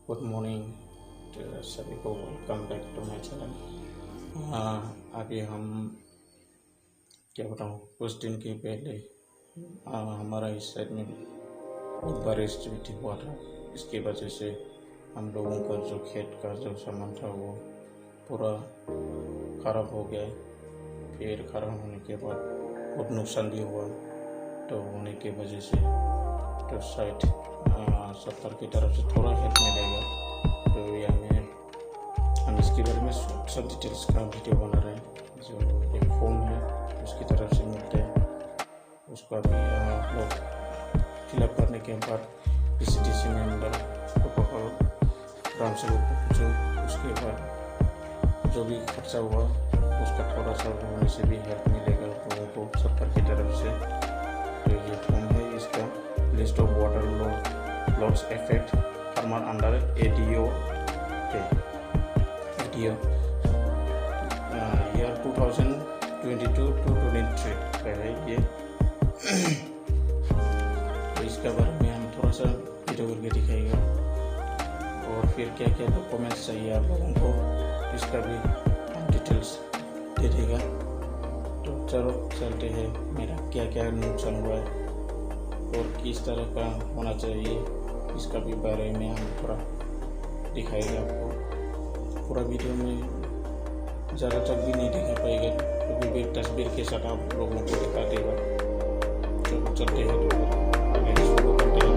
Good morning तो सभी को welcome back to my channel. अभी हम क्या बताऊँ, कुछ दिन के पहले हमारा इस साइड में बहुत बारिश भी हुआ था। इसकी वजह से हम लोगों का जो खेत का जो सामान था वो पूरा ख़राब हो गया। फिर ख़राब होने के बाद बहुत नुकसान भी हुआ। तो होने की वजह से तो शायद सरकार की तरफ से थोड़ा हेल्प मिलेगा। तो यह हम इसके बारे में सब डिटेल्स का वीडियो बना रहे हैं। जो एक फॉर्म है उसकी तरफ से मिलते हैं, उसको अभी लोग फिलअप करने के बाद PCDC मेंबर को पकड़ो ग्राम सेवक को पूछो। उसके बाद जो भी खर्चा हुआ उसका थोड़ा सा होने से भी हेल्प मिलेगा लोगों को सरकार की तरफ से। तो ये फॉर्म है, इसका list of water loss effect farmer under ADO year 2022 to 23 का है ये। तो इसके बारे में हम थोड़ा सा वीडियो करके दिखाएगा और फिर क्या क्या डॉक्यूमेंट्स चाहिए आप लोगों को इसका भी डिटेल्स दे देगा। तो चलो चलते हैं, मेरा क्या क्या नुकसान हुआ है और किस तरह का होना चाहिए इसका भी बारे में हम थोड़ा दिखाएगा आपको। पूरा वीडियो में ज़्यादा तक भी नहीं दिखा पाएगा क्योंकि भी तस्वीर के साथ आप लोगों को दिखा देगा। तो चलते हैं तो आगे शुरू करते हैं।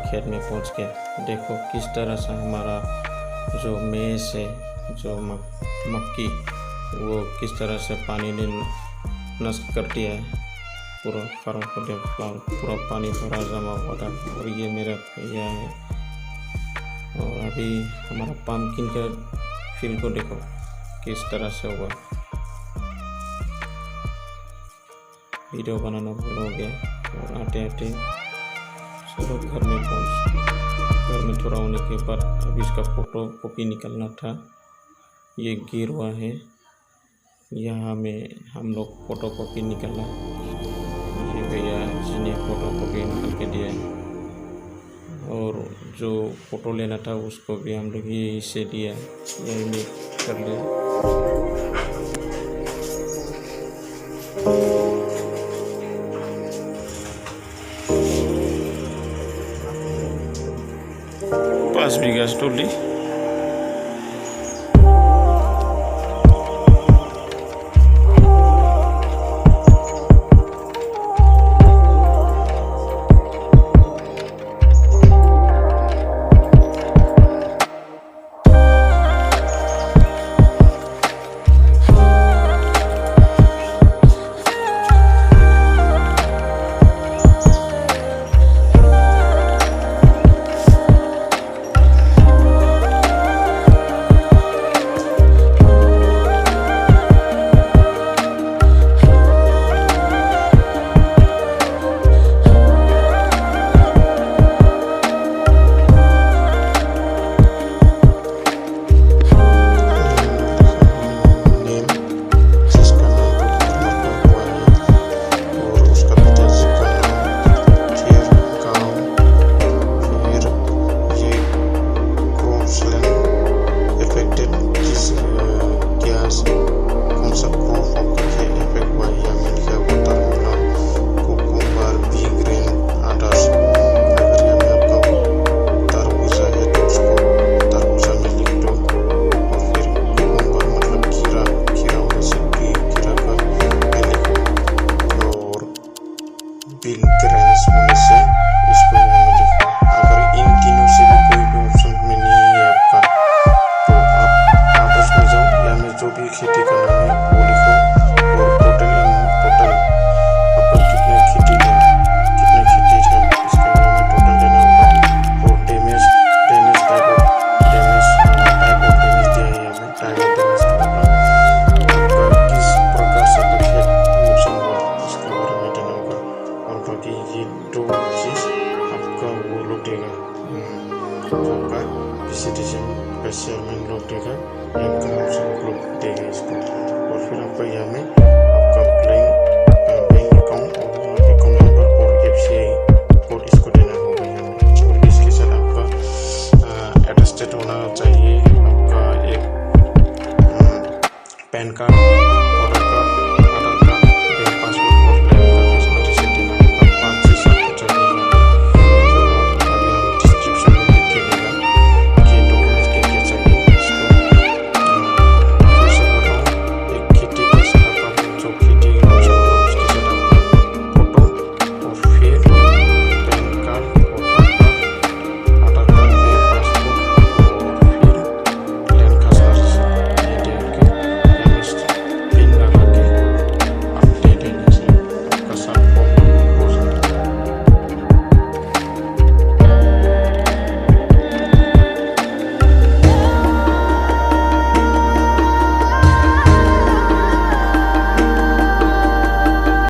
खेत में पहुंच के देखो किस तरह से हमारा जो मेज है, जो मक्की, वो किस तरह से पानी ने नष्ट कर दिया है। पूरा खराब कर दिया, पूरा पानी भरा जमा हुआ था। और ये मेरा भैया है। और अभी हमारा पम्पकिन का फील्ड को देखो किस तरह से हुआ। वीडियो बनाना भूल हो गया और आते आते चलो घर में थोड़ा होने के बाद अभी इसका फ़ोटो कॉपी निकलना था। ये गिर हुआ है, यहाँ में हम लोग फ़ोटो कॉपी निकलना। ये भैया जिन्हें फ़ोटो कॉपी निकल के दिया है और जो फ़ोटो लेना था उसको भी हम लोग यही से लिया, यही में कर लिया। पाँच बीघा स्टोली। बिल क्रेंस होने से इसको यहाँ में लिखो। अगर इन तीनों से भी कोई भी ऑप्शन में नहीं है आपका, तो आप उसमें जाओ, यहाँ में जो भी खेती करना है वो लिखो और टोटल आपका कितने खेती है इसके बारे में टोटल देना होगा। और डैमेज टाइप ऑफ डैमेज दिया है यहाँ में, टाइप ऑफ डैमेज आपका किस प्रकार से नुकसान हुआ इसके बारे में देना होगा। और बाकी ये दो चीज़ आपका वो लोग देगा, आपका स्पेशल में लोग देगा, इनकम लोग देगा इसको। और फिर आपका यहाँ में